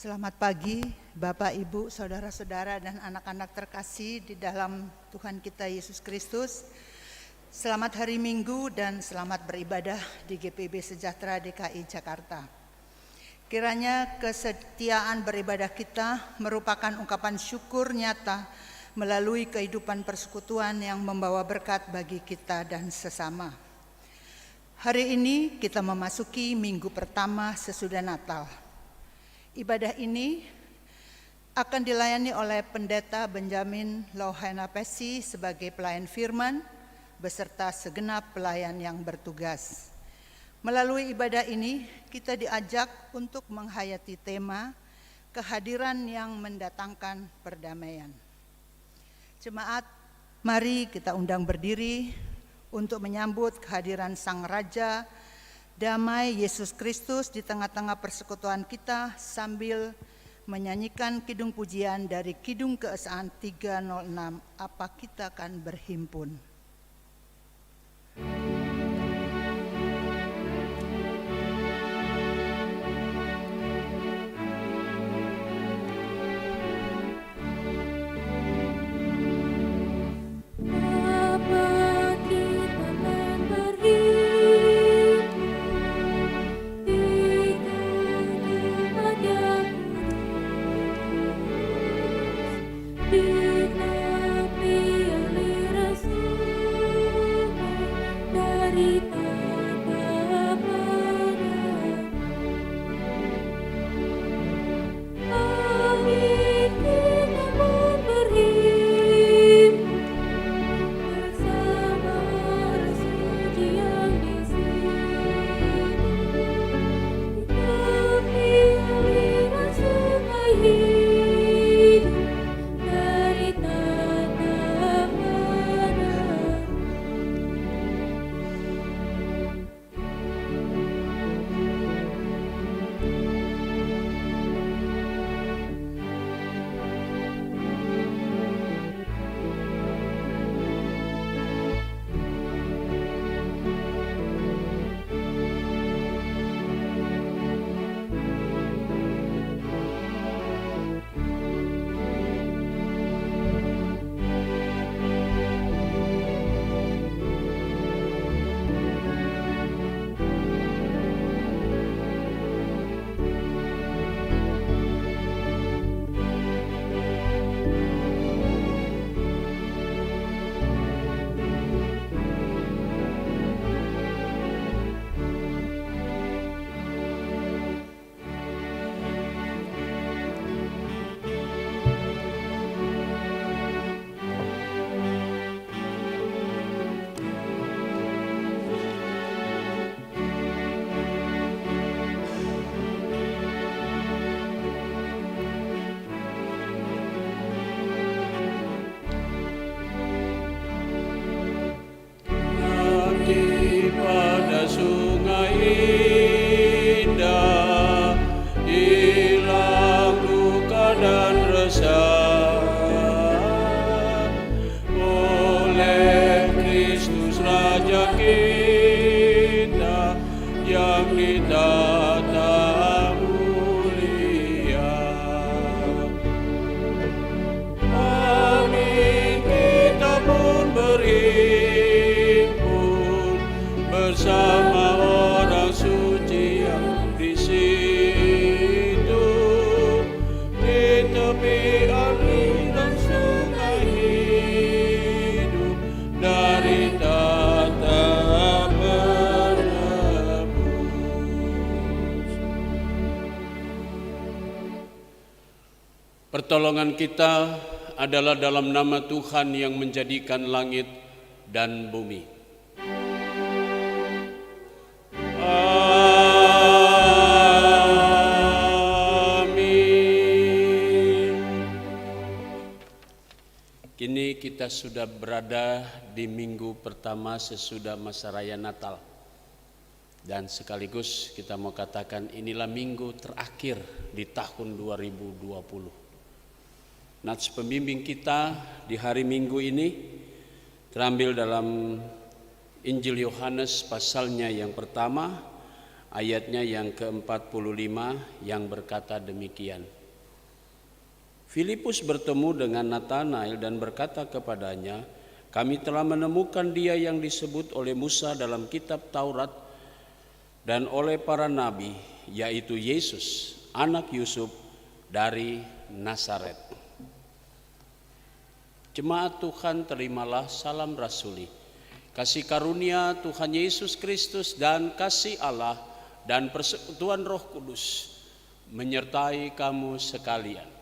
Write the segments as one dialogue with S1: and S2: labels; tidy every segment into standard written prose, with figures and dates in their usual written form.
S1: Selamat pagi Bapak, Ibu, Saudara-saudara dan anak-anak terkasih di dalam Tuhan kita Yesus Kristus. Selamat hari Minggu dan selamat beribadah di GPB Sejahtera DKI Jakarta. Kiranya kesetiaan beribadah kita merupakan ungkapan syukur nyata melalui kehidupan persekutuan yang membawa berkat bagi kita dan sesama. Hari ini kita memasuki minggu pertama sesudah Natal. Ibadah ini akan dilayani oleh Pendeta Benjamin Louhenapesi sebagai pelayan firman beserta segenap pelayan yang bertugas. Melalui ibadah ini kita diajak untuk menghayati tema kehadiran yang mendatangkan perdamaian. Jemaat, mari kita undang berdiri untuk menyambut kehadiran Sang Raja Damai Yesus Kristus di tengah-tengah persekutuan kita sambil menyanyikan kidung pujian dari Kidung Keesaan 306, Apa Kita Kan Berhimpun.
S2: Pertolongan kita adalah dalam nama Tuhan yang menjadikan langit dan bumi. Amin. Kini kita sudah berada di minggu pertama sesudah masa raya Natal. Dan sekaligus kita mau katakan inilah minggu terakhir di tahun 2020. Nats pembimbing kita di hari Minggu ini terambil dalam Injil Yohanes pasalnya yang pertama ayatnya yang ke-45 yang berkata demikian. Filipus bertemu dengan Natanael dan berkata kepadanya, "Kami telah menemukan dia yang disebut oleh Musa dalam kitab Taurat dan oleh para nabi, yaitu Yesus, anak Yusuf dari Nazaret." Jemaat Tuhan, terimalah salam rasuli. Kasih karunia Tuhan Yesus Kristus dan kasih Allah dan persekutuan Roh Kudus menyertai kamu sekalian.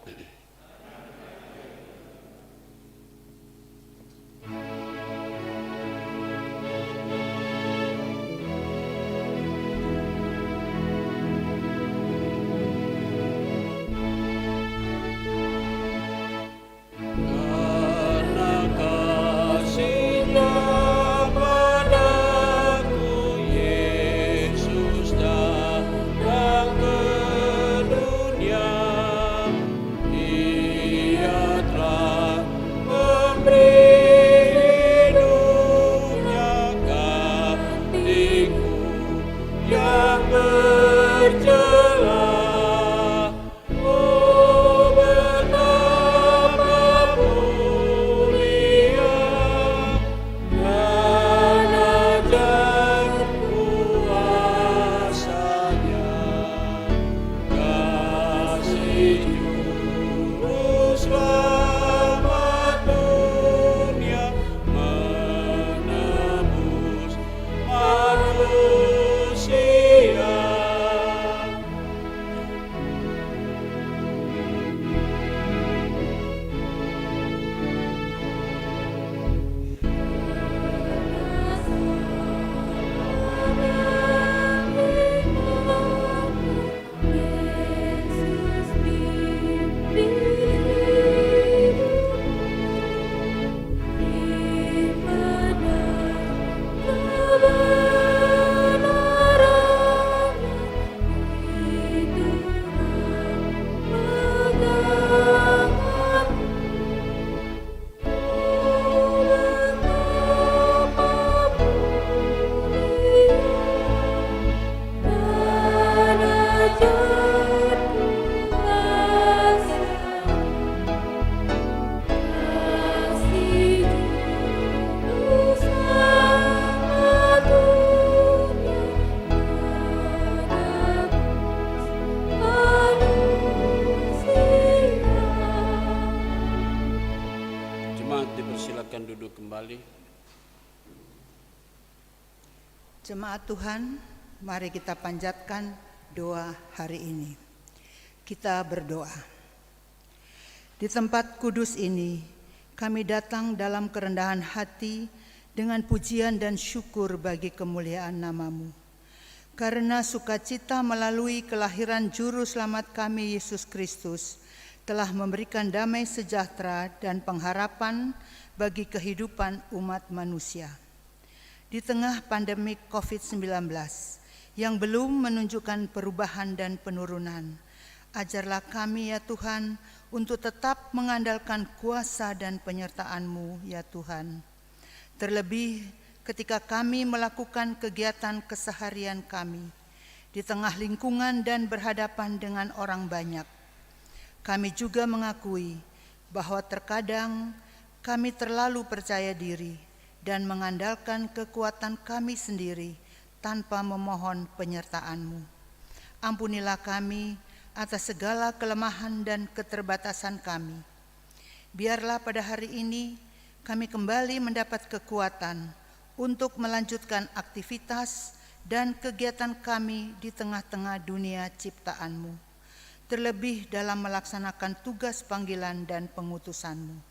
S2: Dipersilakan duduk kembali.
S1: Jemaat Tuhan, mari kita panjatkan doa hari ini. Kita berdoa. Di tempat kudus ini, kami datang dalam kerendahan hati dengan pujian dan syukur bagi kemuliaan nama-Mu. Karena sukacita melalui kelahiran Juru Selamat kami, Yesus Kristus, telah memberikan damai sejahtera dan pengharapan bagi kehidupan umat manusia. Di tengah pandemi COVID-19 yang belum menunjukkan perubahan dan penurunan, ajarlah kami ya Tuhan untuk tetap mengandalkan kuasa dan penyertaan-Mu ya Tuhan. Terlebih ketika kami melakukan kegiatan keseharian kami di tengah lingkungan dan berhadapan dengan orang banyak. Kami juga mengakui bahwa terkadang kami terlalu percaya diri dan mengandalkan kekuatan kami sendiri tanpa memohon penyertaan-Mu. Ampunilah kami atas segala kelemahan dan keterbatasan kami. Biarlah pada hari ini kami kembali mendapat kekuatan untuk melanjutkan aktivitas dan kegiatan kami di tengah-tengah dunia ciptaan-Mu, terlebih dalam melaksanakan tugas panggilan dan pengutusan-Mu.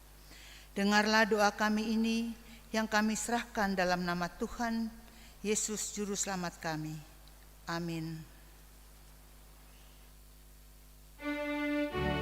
S1: Dengarlah doa kami ini yang kami serahkan dalam nama Tuhan Yesus Juru Selamat kami. Amin.
S3: Amin.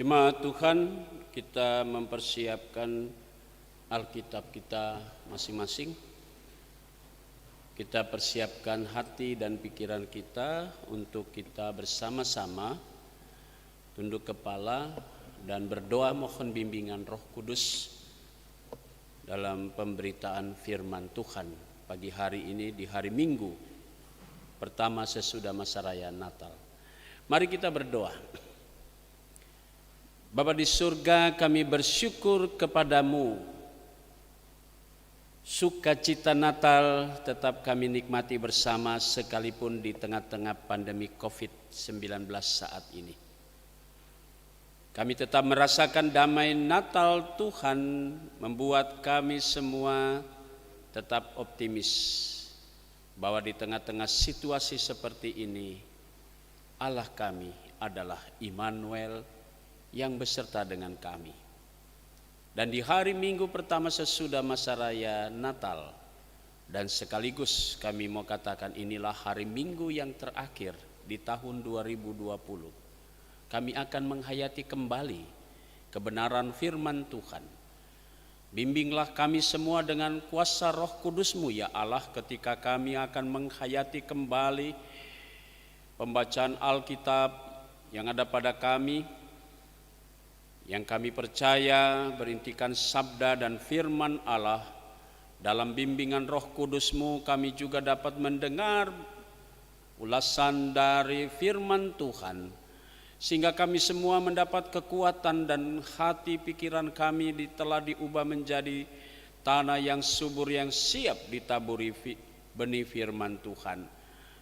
S2: Jemaat Tuhan, kita mempersiapkan Alkitab kita masing-masing. Kita persiapkan hati dan pikiran kita untuk kita bersama-sama tunduk kepala dan berdoa mohon bimbingan Roh Kudus dalam pemberitaan firman Tuhan pagi hari ini di hari Minggu pertama sesudah masa raya Natal. Mari kita berdoa. Bapa di surga, kami bersyukur kepadamu. Sukacita Natal tetap kami nikmati bersama sekalipun di tengah-tengah pandemi COVID-19 saat ini. Kami tetap merasakan damai Natal Tuhan membuat kami semua tetap optimis bahwa di tengah-tengah situasi seperti ini Allah kami adalah Immanuel yang beserta dengan kami. Dan di hari Minggu pertama sesudah masa raya Natal dan sekaligus kami mau katakan inilah hari Minggu yang terakhir di tahun 2020. Kami akan menghayati kembali kebenaran firman Tuhan. Bimbinglah kami semua dengan kuasa Roh Kudus-Mu ya Allah ketika kami akan menghayati kembali pembacaan Alkitab yang ada pada kami, yang kami percaya berintikan sabda dan firman Allah. Dalam bimbingan Roh Kudus-Mu kami juga dapat mendengar ulasan dari firman Tuhan, sehingga kami semua mendapat kekuatan dan hati pikiran kami telah diubah menjadi tanah yang subur yang siap ditaburi benih firman Tuhan,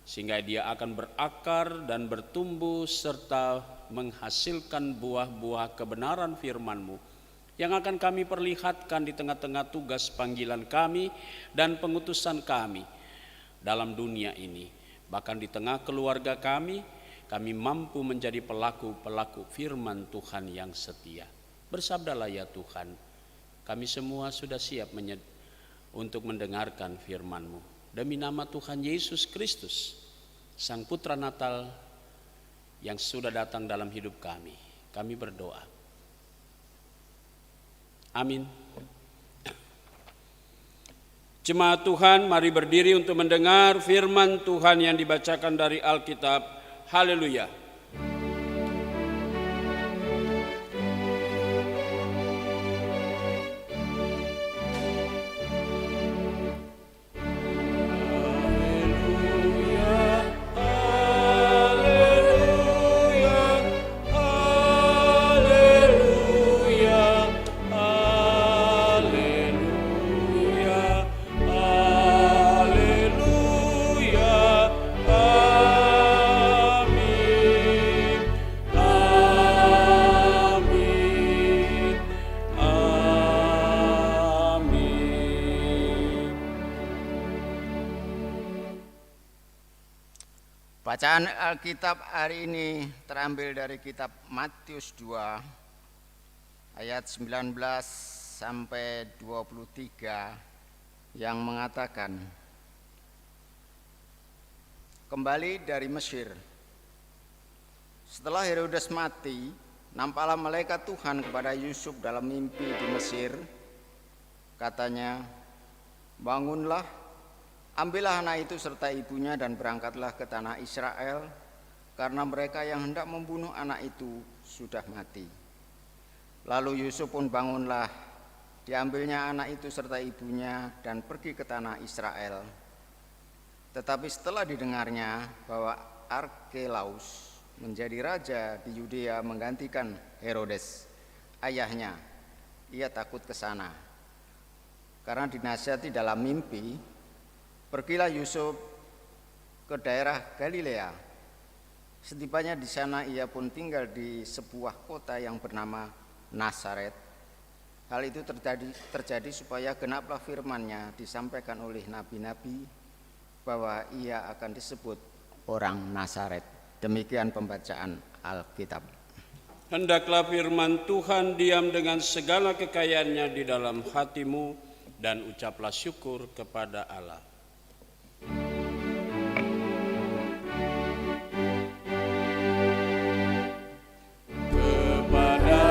S2: sehingga dia akan berakar dan bertumbuh serta menghasilkan buah-buah kebenaran firman-Mu yang akan kami perlihatkan di tengah-tengah tugas panggilan kami dan pengutusan kami dalam dunia ini. Bahkan di tengah keluarga kami mampu menjadi pelaku-pelaku firman Tuhan yang setia. Bersabdalah ya Tuhan, kami semua sudah siap untuk mendengarkan firman-Mu. Demi nama Tuhan Yesus Kristus, Sang Putra Natal yang sudah datang dalam hidup kami berdoa. Amin. Jemaat Tuhan, mari berdiri untuk mendengar firman Tuhan yang dibacakan dari Alkitab. Haleluya.
S3: Bacaan Alkitab hari ini terambil dari kitab Matius 2 ayat 19 sampai 23 yang mengatakan, kembali dari Mesir. Setelah Herodes mati, nampaklah malaikat Tuhan kepada Yusuf dalam mimpi di Mesir. Katanya, bangunlah, ambillah anak itu serta ibunya dan berangkatlah ke tanah Israel, karena mereka yang hendak membunuh anak itu sudah mati. Lalu Yusuf pun bangunlah, diambilnya anak itu serta ibunya dan pergi ke tanah Israel. Tetapi setelah didengarnya bahwa Arkelaus menjadi raja di Yudea menggantikan Herodes, ayahnya, ia takut ke sana. Karena dinasihati dalam mimpi, pergilah Yusuf ke daerah Galilea. Setibanya di sana ia pun tinggal di sebuah kota yang bernama Nazaret. Hal itu terjadi supaya genaplah firman-Nya disampaikan oleh nabi-nabi bahwa ia akan disebut orang Nazaret. Demikian pembacaan Alkitab.
S2: Hendaklah firman Tuhan diam dengan segala kekayaannya di dalam hatimu dan ucaplah syukur kepada Allah. Kepada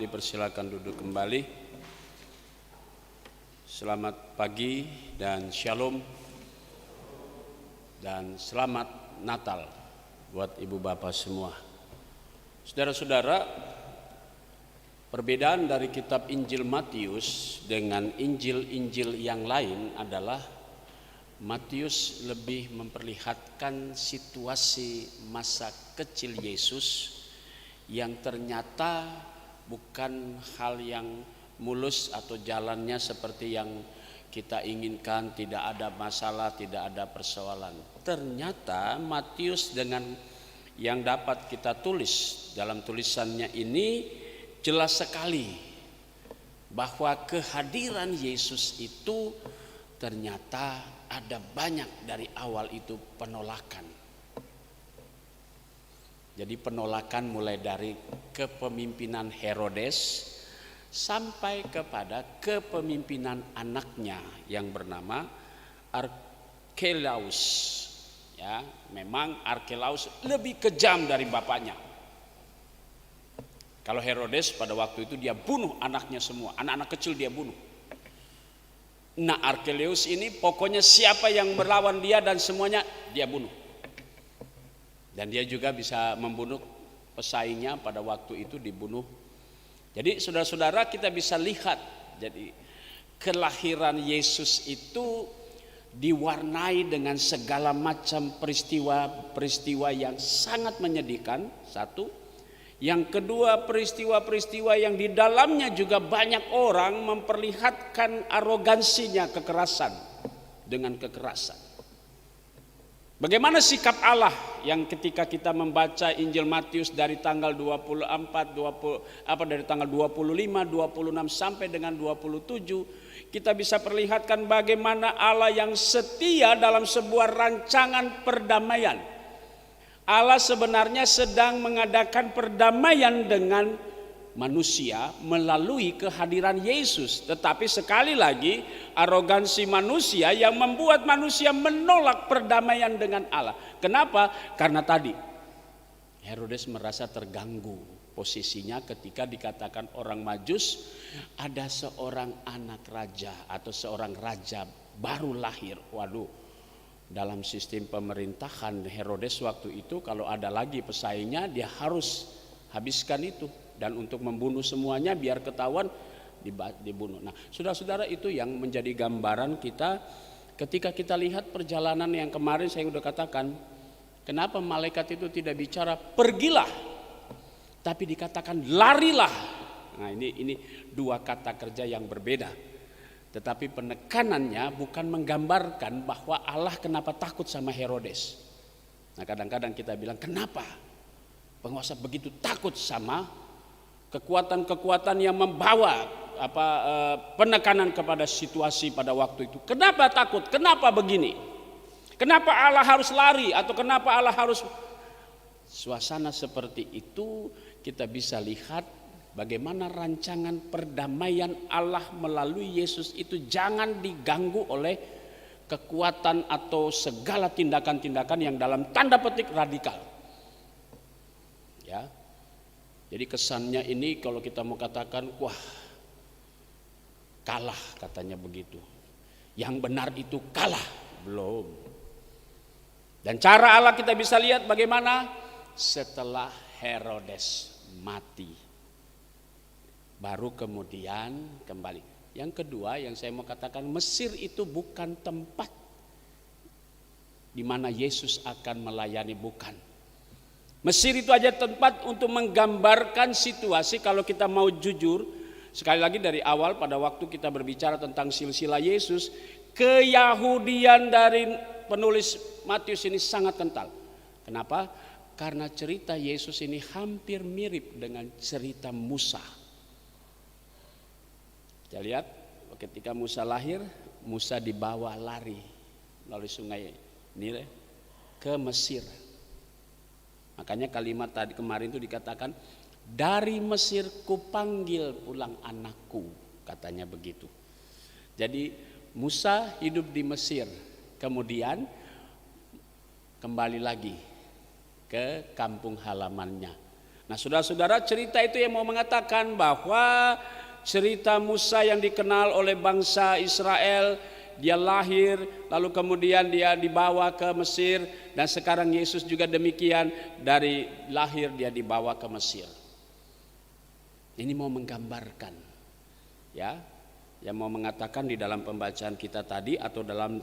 S2: dipersilakan duduk kembali. Selamat pagi dan shalom dan selamat Natal buat ibu bapak semua. Saudara-saudara, perbedaan dari kitab Injil Matius dengan Injil-Injil yang lain adalah Matius lebih memperlihatkan situasi masa kecil Yesus yang ternyata bukan hal yang mulus atau jalannya seperti yang kita inginkan, tidak ada masalah, tidak ada persoalan. Ternyata Matius dengan yang dapat kita tulis dalam tulisannya ini jelas sekali bahwa kehadiran Yesus itu ternyata ada banyak dari awal itu penolakan. Jadi penolakan mulai dari kepemimpinan Herodes sampai kepada kepemimpinan anaknya yang bernama Arkelaus. Ya, memang Arkelaus lebih kejam dari bapaknya. Kalau Herodes pada waktu itu dia bunuh anaknya semua, anak-anak kecil dia bunuh. Nah, Arkelaus ini pokoknya siapa yang berlawan dia dan semuanya dia bunuh. Dan dia juga bisa membunuh pesaingnya pada waktu itu dibunuh. Jadi saudara-saudara kita bisa lihat, jadi kelahiran Yesus itu diwarnai dengan segala macam peristiwa-peristiwa yang sangat menyedihkan, satu. Yang kedua, peristiwa-peristiwa yang di dalamnya juga banyak orang memperlihatkan arogansinya, kekerasan dengan kekerasan. Bagaimana sikap Allah yang ketika kita membaca Injil Matius dari tanggal 25, 26 sampai dengan 27, kita bisa perlihatkan bagaimana Allah yang setia dalam sebuah rancangan perdamaian. Allah sebenarnya sedang mengadakan perdamaian dengan manusia melalui kehadiran Yesus. Tetapi sekali lagi arogansi manusia yang membuat manusia menolak perdamaian dengan Allah. Kenapa? Karena tadi Herodes merasa terganggu posisinya ketika dikatakan orang Majus ada seorang anak raja atau seorang raja baru lahir. Waduh. Dalam sistem pemerintahan Herodes waktu itu kalau ada lagi pesaingnya dia harus habiskan itu. Dan untuk membunuh semuanya biar ketahuan dibunuh. Nah saudara-saudara itu yang menjadi gambaran kita ketika kita lihat perjalanan yang kemarin saya sudah katakan. Kenapa malaikat itu tidak bicara pergilah, tapi dikatakan larilah. Nah ini dua kata kerja yang berbeda. Tetapi penekanannya bukan menggambarkan bahwa Allah kenapa takut sama Herodes. Nah kadang-kadang kita bilang kenapa penguasa begitu takut sama kekuatan-kekuatan yang membawa penekanan kepada situasi pada waktu itu. Kenapa takut? Kenapa begini? Kenapa Allah harus lari atau kenapa Allah harus suasana seperti itu? Kita bisa lihat bagaimana rancangan perdamaian Allah melalui Yesus itu jangan diganggu oleh kekuatan atau segala tindakan-tindakan yang dalam tanda petik radikal. Ya. Jadi kesannya ini kalau kita mau katakan wah kalah katanya begitu. Yang benar itu kalah, belum. Dan cara Allah kita bisa lihat bagaimana setelah Herodes mati. Baru kemudian kembali. Yang kedua yang saya mau katakan Mesir itu bukan tempat di mana Yesus akan melayani, bukan. Mesir itu aja tempat untuk menggambarkan situasi kalau kita mau jujur. Sekali lagi dari awal pada waktu kita berbicara tentang silsilah Yesus, keyahudian dari penulis Matius ini sangat kental. Kenapa? Karena cerita Yesus ini hampir mirip dengan cerita Musa. Kita lihat ketika Musa lahir, Musa dibawa lari melalui sungai Nil ke Mesir. Makanya kalimat tadi kemarin itu dikatakan dari Mesir kupanggil pulang anakku, katanya begitu. Jadi Musa hidup di Mesir, kemudian kembali lagi ke kampung halamannya. Nah saudara-saudara, cerita itu yang mau mengatakan bahwa cerita Musa yang dikenal oleh bangsa Israel, dia lahir lalu kemudian dia dibawa ke Mesir, dan sekarang Yesus juga demikian, dari lahir dia dibawa ke Mesir. Ini mau menggambarkan, ya, yang mau mengatakan di dalam pembacaan kita tadi atau dalam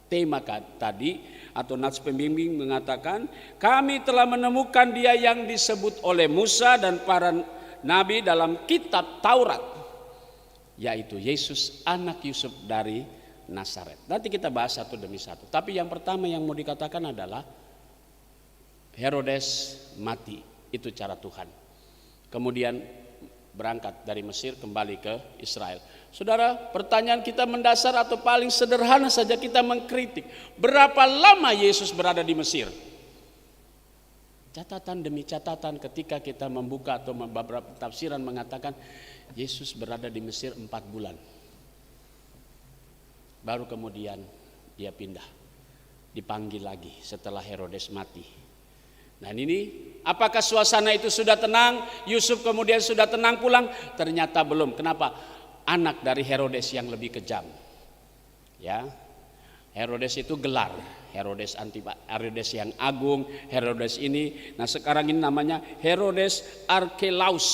S2: tema tadi atau nats pembimbing mengatakan, kami telah menemukan dia yang disebut oleh Musa dan para nabi dalam kitab Taurat, yaitu Yesus anak Yusuf dari Nazaret. Nanti kita bahas satu demi satu. Tapi yang pertama yang mau dikatakan adalah Herodes mati, itu cara Tuhan. Kemudian berangkat dari Mesir kembali ke Israel. Saudara, pertanyaan kita mendasar atau paling sederhana saja kita mengkritik, berapa lama Yesus berada di Mesir? Catatan demi catatan ketika kita membuka atau beberapa tafsiran mengatakan Yesus berada di Mesir 4 bulan. Baru kemudian dia pindah, dipanggil lagi setelah Herodes mati. Nah ini, apakah suasana itu sudah tenang? Yusuf kemudian sudah tenang pulang? Ternyata belum. Kenapa? Anak dari Herodes yang lebih kejam. Ya, Herodes itu gelar, Herodes Herodes yang agung, Herodes ini. Nah sekarang ini namanya Herodes Archelaus,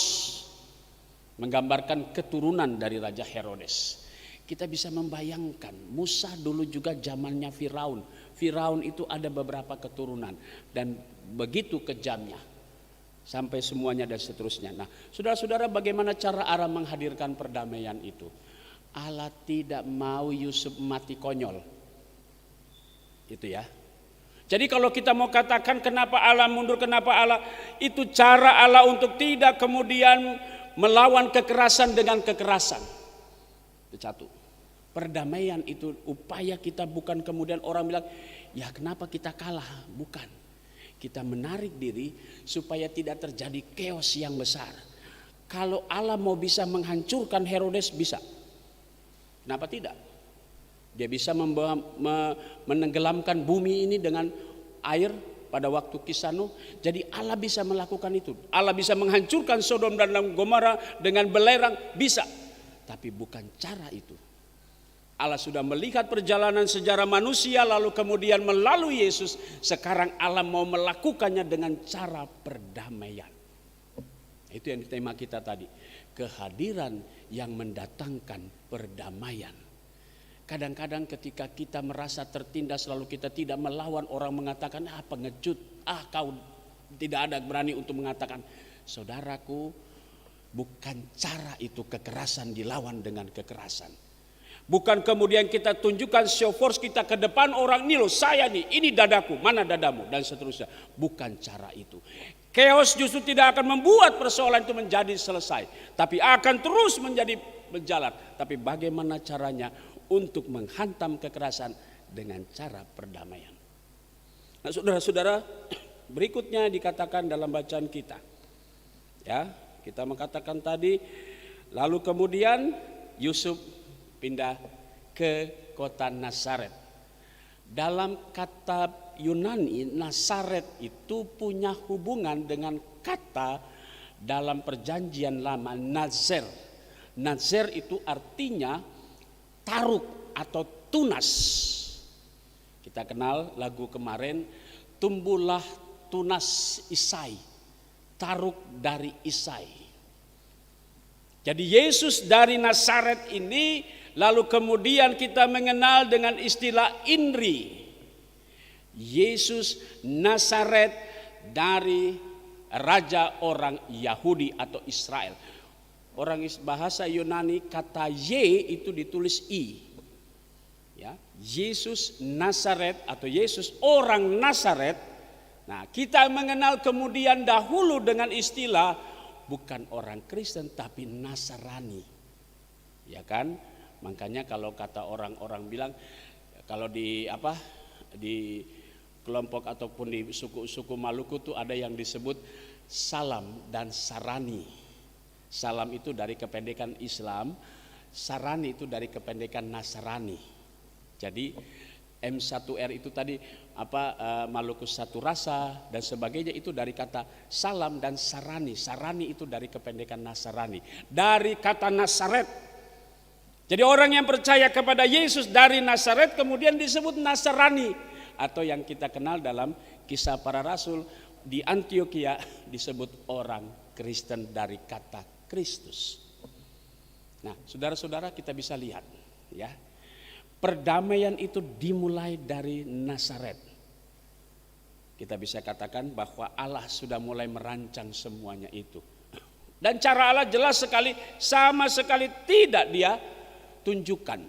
S2: menggambarkan keturunan dari Raja Herodes. Kita bisa membayangkan Musa dulu juga zamannya Firaun. Firaun itu ada beberapa keturunan dan begitu kejamnya sampai semuanya dan seterusnya. Nah, saudara-saudara, bagaimana cara Allah menghadirkan perdamaian itu? Allah tidak mau Yusuf mati konyol. Itu ya. Jadi kalau kita mau katakan kenapa Allah mundur, kenapa Allah, itu cara Allah untuk tidak kemudian melawan kekerasan dengan kekerasan. Itu satu. Perdamaian itu upaya kita, bukan kemudian orang bilang, ya kenapa kita kalah? Bukan. Kita menarik diri supaya tidak terjadi chaos yang besar. Kalau Allah mau bisa menghancurkan Herodes, bisa. Kenapa tidak? Dia bisa menenggelamkan bumi ini dengan air pada waktu Kisah Nuh. Jadi Allah bisa melakukan itu. Allah bisa menghancurkan Sodom dan Gomora dengan belerang, bisa. Tapi bukan cara itu. Allah sudah melihat perjalanan sejarah manusia, lalu kemudian melalui Yesus, sekarang Allah mau melakukannya dengan cara perdamaian. Itu yang tema kita tadi, kehadiran yang mendatangkan perdamaian. Kadang-kadang ketika kita merasa tertindas lalu kita tidak melawan, orang mengatakan pengecut, kau tidak ada berani untuk mengatakan. Saudaraku, bukan cara itu kekerasan dilawan dengan kekerasan. Bukan kemudian kita tunjukkan show force kita ke depan orang, nih loh saya nih, ini dadaku, mana dadamu, dan seterusnya. Bukan cara itu. Chaos justru tidak akan membuat persoalan itu menjadi selesai, tapi akan terus menjadi berjalan. Tapi bagaimana caranya untuk menghantam kekerasan dengan cara perdamaian. Nah saudara-saudara, berikutnya dikatakan dalam bacaan kita. Ya, kita mengatakan tadi, lalu kemudian Yusuf pindah ke kota Nazaret. Dalam kata Yunani, Nazaret itu punya hubungan dengan kata dalam perjanjian lama Nazer. Nazer itu artinya taruk atau tunas. Kita kenal lagu kemarin, tumbuhlah tunas Isai, taruk dari Isai. Jadi Yesus dari Nazaret ini, lalu kemudian kita mengenal dengan istilah Inri. Yesus Nazaret dari raja orang Yahudi atau Israel. Orang bahasa Yunani kata Y itu ditulis I. Ya, Yesus Nazaret atau Yesus orang Nazaret. Nah, kita mengenal kemudian dahulu dengan istilah bukan orang Kristen tapi Nasrani. Ya kan? Makanya kalau kata orang-orang bilang, kalau di kelompok ataupun di suku-suku Maluku tuh ada yang disebut Salam dan Sarani. Salam itu dari kependekan Islam, Sarani itu dari kependekan Nasrani. Jadi M1R itu tadi Malukus satu rasa dan sebagainya, itu dari kata salam dan sarani. Sarani itu dari kependekan Nasarani, dari kata Nasaret. Jadi orang yang percaya kepada Yesus dari Nasaret kemudian disebut Nasarani, atau yang kita kenal dalam Kisah Para Rasul di Antioquia disebut orang Kristen dari kata Kristus. Nah, saudara-saudara, kita bisa lihat ya, perdamaian itu dimulai dari Nasaret. Kita bisa katakan bahwa Allah sudah mulai merancang semuanya itu. Dan cara Allah jelas sekali, sama sekali tidak dia tunjukkan.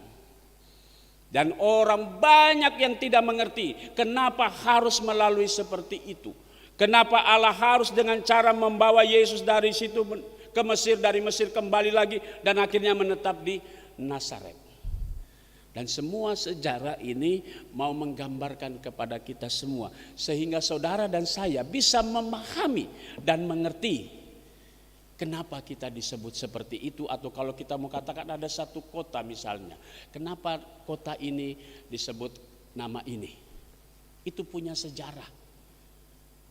S2: Dan orang banyak yang tidak mengerti kenapa harus melalui seperti itu. Kenapa Allah harus dengan cara membawa Yesus dari situ ke Mesir, dari Mesir kembali lagi dan akhirnya menetap di Nasaret. Dan semua sejarah ini mau menggambarkan kepada kita semua, sehingga saudara dan saya bisa memahami dan mengerti kenapa kita disebut seperti itu. Atau kalau kita mau katakan ada satu kota misalnya, kenapa kota ini disebut nama ini, itu punya sejarah.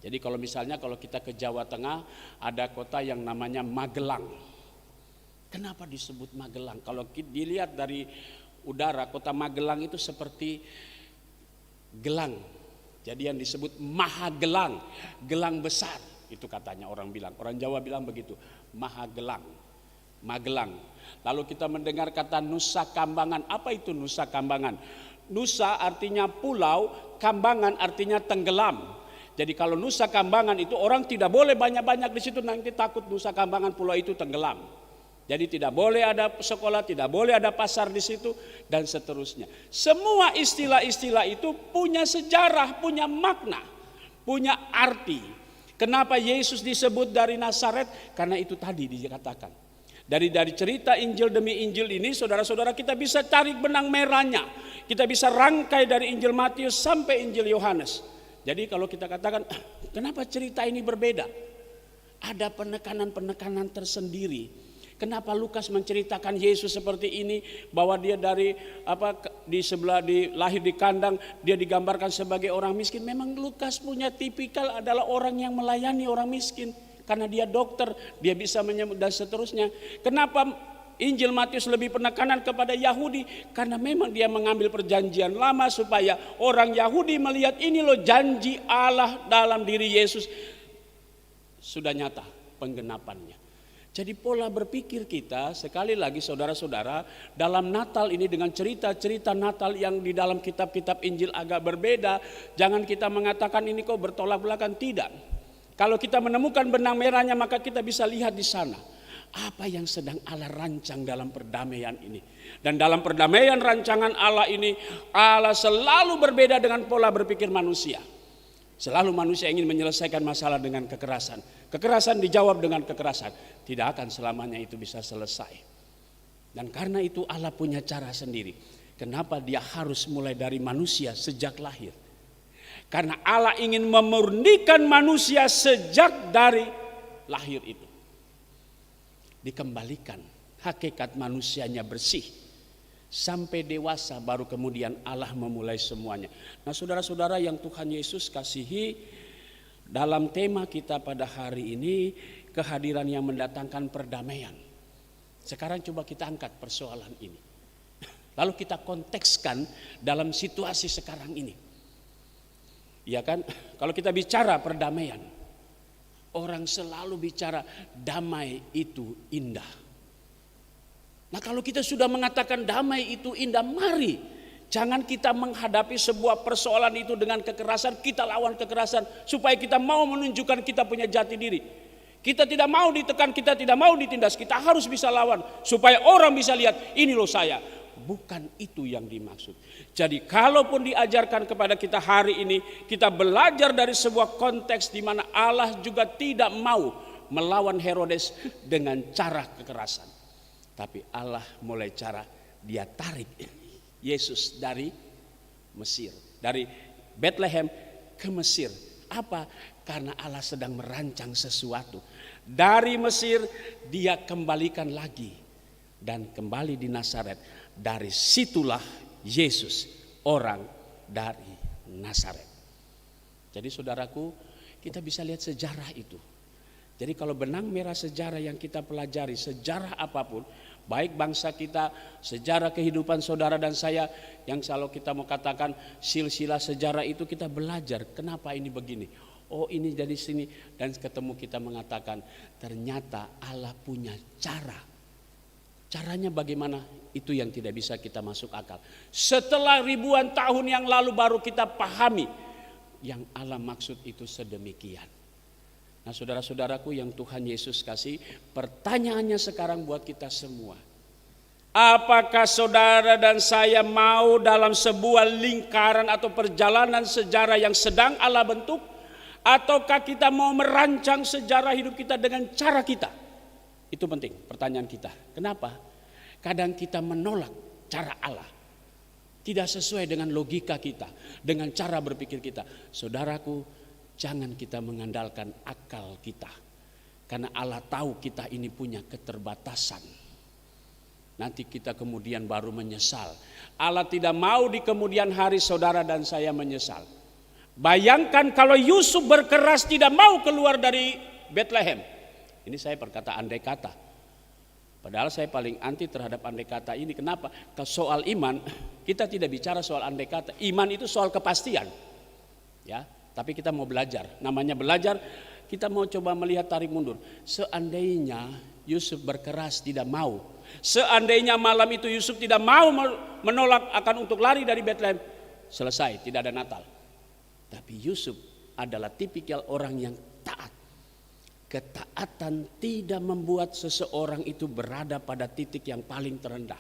S2: Jadi kalau misalnya kalau kita ke Jawa Tengah ada kota yang namanya Magelang. Kenapa disebut Magelang? Kalau dilihat dari udara, kota Magelang itu seperti gelang. Jadi yang disebut Mahagelang, gelang besar. Itu katanya orang bilang, orang Jawa bilang begitu, Mahagelang, Magelang. Lalu kita mendengar kata Nusa Kambangan. Apa itu Nusa Kambangan? Nusa artinya pulau, Kambangan artinya tenggelam. Jadi kalau Nusa Kambangan itu orang tidak boleh banyak-banyak di situ, nanti takut Nusa Kambangan pulau itu tenggelam. Jadi tidak boleh ada sekolah, tidak boleh ada pasar di situ dan seterusnya. Semua istilah-istilah itu punya sejarah, punya makna, punya arti. Kenapa Yesus disebut dari Nasaret? Karena itu tadi dikatakan. Dari cerita Injil demi Injil ini, saudara-saudara, kita bisa tarik benang merahnya. Kita bisa rangkai dari Injil Matius sampai Injil Yohanes. Jadi kalau kita katakan, kenapa cerita ini berbeda? Ada penekanan-penekanan tersendiri. Kenapa Lukas menceritakan Yesus seperti ini, bahwa dia dari lahir di kandang, dia digambarkan sebagai orang miskin. Memang Lukas punya tipikal adalah orang yang melayani orang miskin, karena dia dokter, dia bisa menyebut dan seterusnya. Kenapa Injil Matius lebih penekanan kepada Yahudi? Karena memang dia mengambil perjanjian lama supaya orang Yahudi melihat ini loh janji Allah dalam diri Yesus sudah nyata penggenapannya. Jadi pola berpikir kita, sekali lagi saudara-saudara, dalam Natal ini dengan cerita-cerita Natal yang di dalam kitab-kitab Injil agak berbeda. Jangan kita mengatakan ini kok bertolak belakang, tidak. Kalau kita menemukan benang merahnya maka kita bisa lihat di sana apa yang sedang Allah rancang dalam perdamaian ini. Dan dalam perdamaian rancangan Allah ini, Allah selalu berbeda dengan pola berpikir manusia. Selalu manusia ingin menyelesaikan masalah dengan kekerasan. Kekerasan dijawab dengan kekerasan. Tidak akan selamanya itu bisa selesai. Dan karena itu Allah punya cara sendiri. Kenapa dia harus mulai dari manusia sejak lahir? Karena Allah ingin memurnikan manusia sejak dari lahir itu. Dikembalikan hakikat manusianya bersih. Sampai dewasa baru kemudian Allah memulai semuanya. Nah saudara-saudara yang Tuhan Yesus kasihi, dalam tema kita pada hari ini, kehadiran yang mendatangkan perdamaian. Sekarang coba kita angkat persoalan ini. Lalu kita kontekskan dalam situasi sekarang ini. Ya kan, kalau kita bicara perdamaian, orang selalu bicara damai itu indah. Nah kalau kita sudah mengatakan damai itu indah, mari jangan kita menghadapi sebuah persoalan itu dengan kekerasan, kita lawan kekerasan supaya kita mau menunjukkan kita punya jati diri. Kita tidak mau ditekan, kita tidak mau ditindas, kita harus bisa lawan supaya orang bisa lihat ini loh saya. Bukan itu yang dimaksud. Jadi kalaupun diajarkan kepada kita hari ini, kita belajar dari sebuah konteks di mana Allah juga tidak mau melawan Herodes dengan cara kekerasan. Tapi Allah mulai cara dia tarik Yesus dari Mesir, dari Bethlehem ke Mesir. Apa? Karena Allah sedang merancang sesuatu. Dari Mesir dia kembalikan lagi dan kembali di Nazaret. Dari situlah Yesus orang dari Nazaret. Jadi saudaraku, kita bisa lihat sejarah itu. Jadi kalau benang merah sejarah yang kita pelajari, sejarah apapun, baik bangsa kita, sejarah kehidupan saudara dan saya, yang kalau kita mau katakan silsilah sejarah itu kita belajar, kenapa ini begini, oh ini dari sini, dan ketemu kita mengatakan ternyata Allah punya cara. Caranya bagaimana? Itu yang tidak bisa kita masuk akal. Setelah ribuan tahun yang lalu baru kita pahami yang Allah maksud itu sedemikian. Nah saudara-saudaraku yang Tuhan Yesus kasih, pertanyaannya sekarang buat kita semua. Apakah saudara dan saya mau dalam sebuah lingkaran atau perjalanan sejarah yang sedang Allah bentuk? Ataukah kita mau merancang sejarah hidup kita dengan cara kita? Itu penting pertanyaan kita. Kenapa? Kadang kita menolak cara Allah. Tidak sesuai dengan logika kita, dengan cara berpikir kita. Saudaraku, jangan kita mengandalkan akal kita. Karena Allah tahu kita ini punya keterbatasan. Nanti kita kemudian baru menyesal. Allah tidak mau di kemudian hari saudara dan saya menyesal. Bayangkan kalau Yusuf berkeras tidak mau keluar dari Bethlehem. Ini saya berkata andai kata. Padahal saya paling anti terhadap andai kata ini. Kenapa? Kalau soal iman, kita tidak bicara soal andai kata. Iman itu soal kepastian. Ya, tapi kita mau belajar. Namanya belajar, kita mau coba melihat tarik mundur. Seandainya Yusuf berkeras tidak mau. Seandainya malam itu Yusuf tidak mau menolak akan untuk lari dari Bethlehem. Selesai, tidak ada Natal. Tapi Yusuf adalah tipikal orang yang taat. Ketaatan tidak membuat seseorang itu berada pada titik yang paling terendah.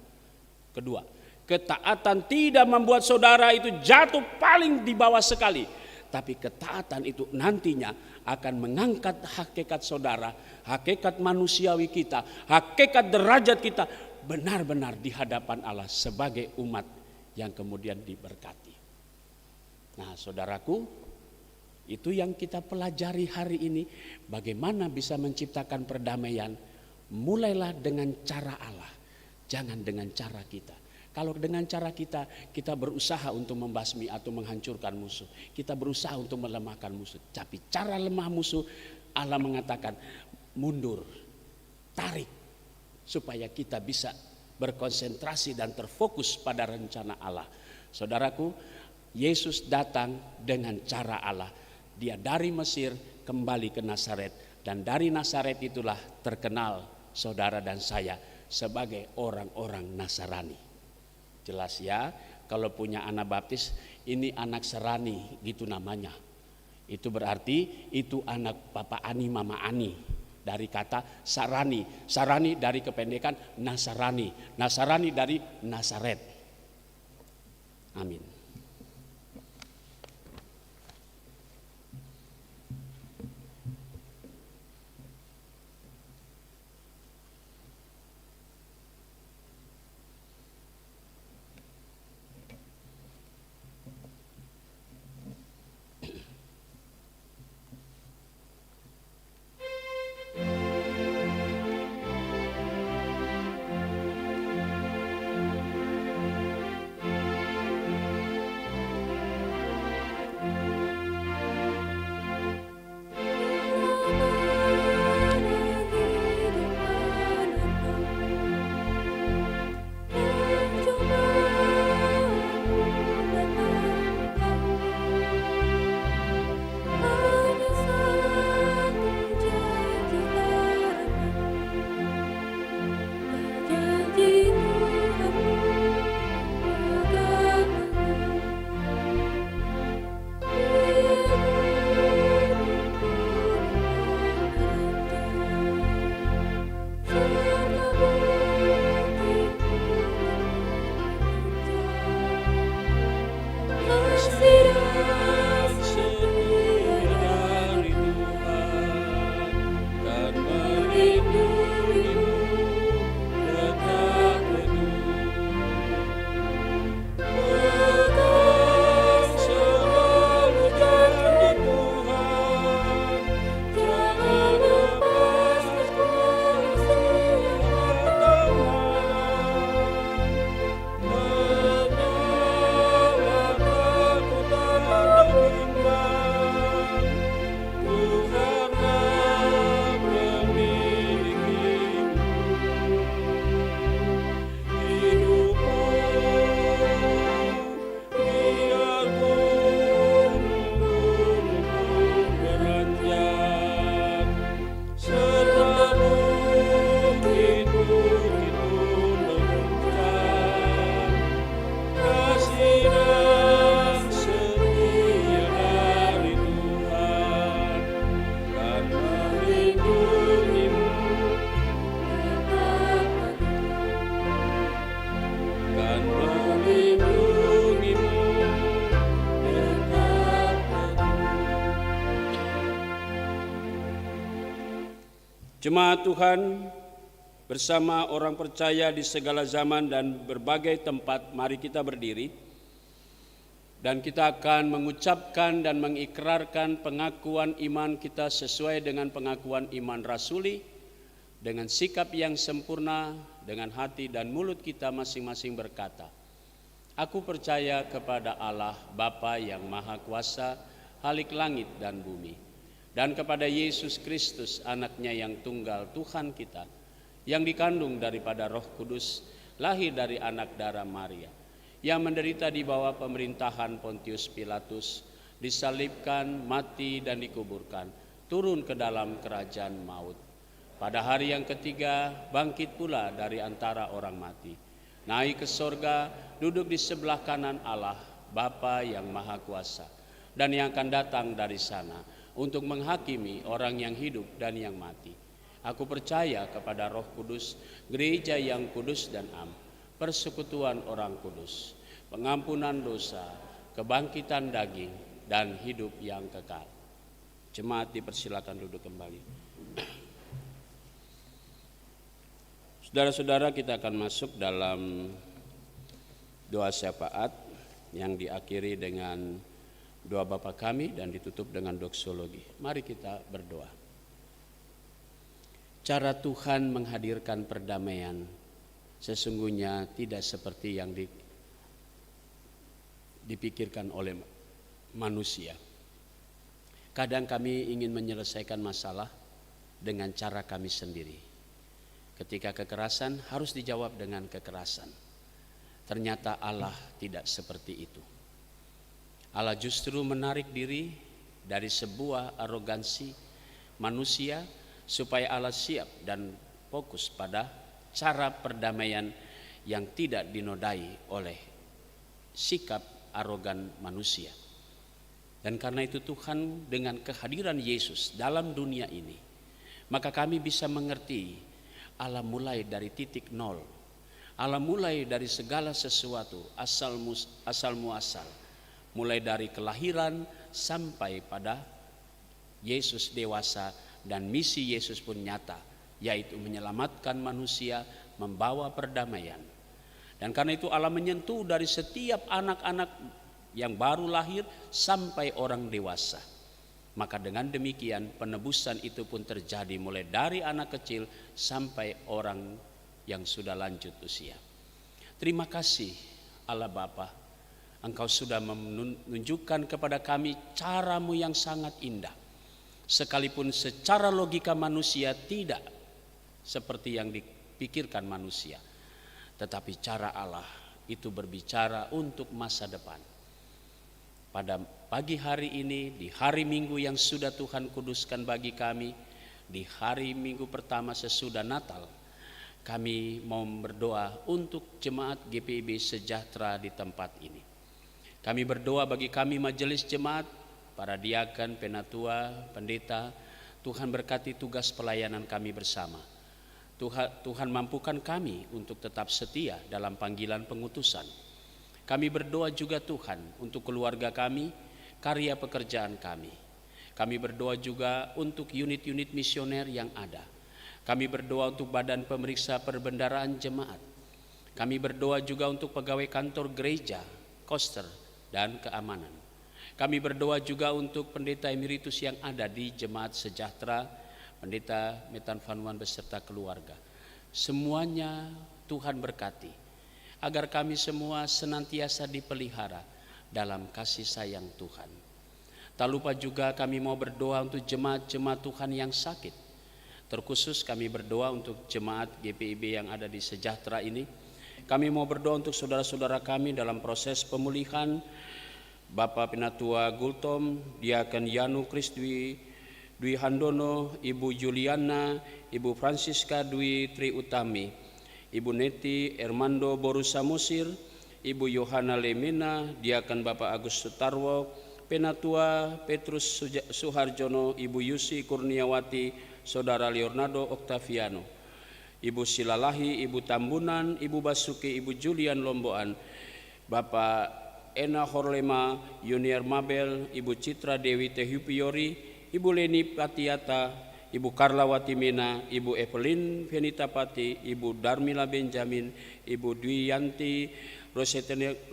S2: Kedua, ketaatan tidak membuat saudara itu jatuh paling di bawah sekali. Tapi ketaatan itu nantinya akan mengangkat hakikat saudara, hakikat manusiawi kita, hakikat derajat kita benar-benar di hadapan Allah sebagai umat yang kemudian diberkati. Nah saudaraku, itu yang kita pelajari hari ini, bagaimana bisa menciptakan perdamaian. Mulailah dengan cara Allah, jangan dengan cara kita. Kalau dengan cara kita berusaha untuk membasmi atau menghancurkan musuh, kita berusaha untuk melemahkan musuh. Tapi cara lemah musuh, Allah mengatakan mundur, tarik, supaya kita bisa berkonsentrasi dan terfokus pada rencana Allah. Saudaraku, Yesus datang dengan cara Allah. Dia dari Mesir kembali ke Nazaret, dan dari Nazaret itulah terkenal saudara dan saya sebagai orang-orang Nasrani. Jelas ya, kalau punya anak baptis ini anak serani gitu namanya. Itu berarti itu anak Papa Ani Mama Ani, dari kata sarani. Sarani dari kependekan Nasrani. Nasrani dari Nazaret. Amin. Jemaat Tuhan, bersama orang percaya di segala zaman dan berbagai tempat, mari kita berdiri dan kita akan mengucapkan dan mengikrarkan pengakuan iman kita sesuai dengan pengakuan iman rasuli, dengan sikap yang sempurna, dengan hati dan mulut kita masing-masing berkata, aku percaya kepada Allah Bapa yang Maha Kuasa, Khalik langit dan bumi, dan kepada Yesus Kristus anaknya yang tunggal Tuhan kita, yang dikandung daripada Roh Kudus, lahir dari anak darah Maria, yang menderita di bawah pemerintahan Pontius Pilatus, disalibkan, mati dan dikuburkan, turun ke dalam kerajaan maut. Pada hari yang ketiga bangkit pula dari antara orang mati, naik ke sorga, duduk di sebelah kanan Allah Bapa yang Maha Kuasa, dan yang akan datang dari sana untuk menghakimi orang yang hidup dan yang mati. Aku percaya kepada Roh Kudus, gereja yang kudus dan am, persekutuan orang kudus, pengampunan dosa, kebangkitan daging, dan hidup yang kekal. Jemaat dipersilakan duduk kembali. Saudara-saudara, kita akan masuk dalam doa syafaat yang diakhiri dengan doa Bapa kami dan ditutup dengan doksologi. Mari kita berdoa. Cara Tuhan menghadirkan perdamaian sesungguhnya tidak seperti yang dipikirkan oleh manusia. Kadang kami ingin menyelesaikan masalah dengan cara kami sendiri. Ketika kekerasan harus dijawab dengan kekerasan. Ternyata Allah tidak seperti itu. Allah justru menarik diri dari sebuah arogansi manusia supaya Allah siap dan fokus pada cara perdamaian yang tidak dinodai oleh sikap arogan manusia. Dan karena itu Tuhan dengan kehadiran Yesus dalam dunia ini, maka kami bisa mengerti Allah mulai dari titik nol. Allah mulai dari segala sesuatu asal muasal, mulai dari kelahiran sampai pada Yesus dewasa, dan misi Yesus pun nyata, yaitu menyelamatkan manusia, membawa perdamaian. Dan karena itu Allah menyentuh dari setiap anak-anak yang baru lahir sampai orang dewasa. Maka dengan demikian penebusan itu pun terjadi mulai dari anak kecil sampai orang yang sudah lanjut usia. Terima kasih Allah Bapa, Engkau sudah menunjukkan kepada kami cara-Mu yang sangat indah. Sekalipun secara logika manusia tidak seperti yang dipikirkan manusia. Tetapi cara Allah itu berbicara untuk masa depan. Pada pagi hari ini, di hari Minggu yang sudah Tuhan kuduskan bagi kami, di hari Minggu pertama sesudah Natal, kami mau berdoa untuk jemaat GPIB sejahtera di tempat ini. Kami berdoa bagi kami majelis jemaat, para diakan, penatua, pendeta. Tuhan berkati tugas pelayanan kami bersama. Tuhan mampukan kami untuk tetap setia dalam panggilan pengutusan. Kami berdoa juga Tuhan untuk keluarga kami, karya pekerjaan kami. Kami berdoa juga untuk unit-unit misioner yang ada. Kami berdoa untuk badan pemeriksa perbendaharaan jemaat. Kami berdoa juga untuk pegawai kantor gereja, koster, dan keamanan. Kami berdoa juga untuk pendeta emeritus yang ada di Jemaat Sejahtera, pendeta Metan Vanuan beserta keluarga. Semuanya Tuhan berkati, agar kami semua senantiasa dipelihara dalam kasih sayang Tuhan. Tak lupa juga kami mau berdoa untuk jemaat-jemaat Tuhan yang sakit. Terkhusus kami berdoa untuk jemaat GPIB yang ada di Sejahtera ini. Kami mau berdoa untuk saudara-saudara kami dalam proses pemulihan. Bapak Penatua Gultom, Diaken Yanu Krisdwi Dwi Handono, Ibu Juliana, Ibu Francisca Dwi Tri Utami, Ibu Neti Ermando Borusa Musir, Ibu Yohana Lemena, Diaken Bapak Agus Sutarwo, Penatua Petrus Suharjono, Ibu Yusi Kurniawati, Saudara Leonardo Octaviano, Ibu Silalahi, Ibu Tambunan, Ibu Basuki, Ibu Julian Lomboan, Bapak Ena Horlema, Yuniar Mabel, Ibu Citra Dewi Tehupiori, Ibu Leni Patiata, Ibu Karla Watimena, Ibu Evelyn Venitapati, Ibu Darmila Benjamin, Ibu Dwi Yanti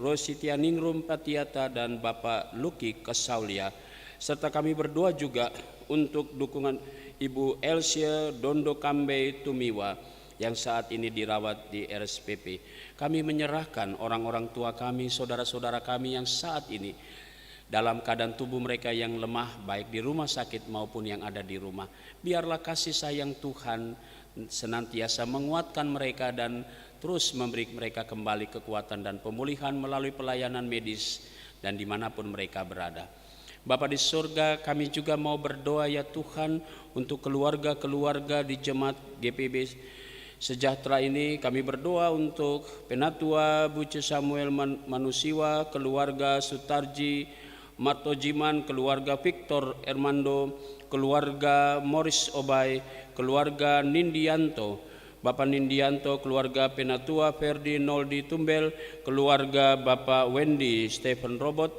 S2: Rositianingrum Patiata, dan Bapak Luki Kesaulia. Serta kami berdoa juga untuk dukungan Ibu Elsia Dondo Kambe Tumiwa yang saat ini dirawat di RSPP. Kami menyerahkan orang-orang tua kami, saudara-saudara kami yang saat ini dalam keadaan tubuh mereka yang lemah, baik di rumah sakit maupun yang ada di rumah. Biarlah kasih sayang Tuhan senantiasa menguatkan mereka dan terus memberi mereka kembali kekuatan dan pemulihan melalui pelayanan medis dan dimanapun mereka berada. Bapa di surga, kami juga mau berdoa ya Tuhan untuk keluarga-keluarga di jemaat GPB Sejahtera ini. Kami berdoa untuk Penatua Buce Samuel Manusiwa, keluarga Sutarji Martojiman, keluarga Victor Ermando, keluarga Morris Obay, keluarga Nindianto, Bapak Nindianto, keluarga Penatua Ferdi Noldi Tumbel, keluarga Bapak Wendy Stephen Robot.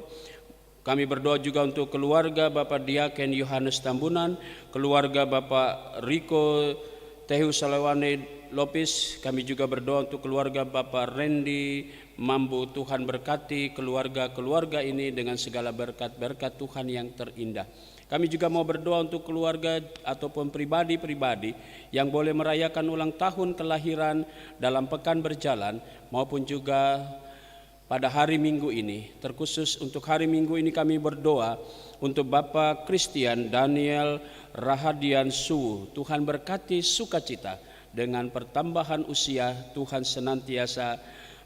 S2: Kami berdoa juga untuk keluarga Bapak Diaken Yohanes Tambunan, keluarga Bapak Riko Tehu Salewane Lopis. Kami juga berdoa untuk keluarga Bapak Randy Mambu. Tuhan berkati keluarga-keluarga ini dengan segala berkat-berkat Tuhan yang terindah. Kami juga mau berdoa untuk keluarga ataupun pribadi-pribadi yang boleh merayakan ulang tahun kelahiran dalam pekan berjalan maupun juga pada hari Minggu ini. Terkhusus untuk hari Minggu ini kami berdoa untuk Bapak Christian Daniel Rahadian Su. Tuhan berkati sukacita dengan pertambahan usia. Tuhan senantiasa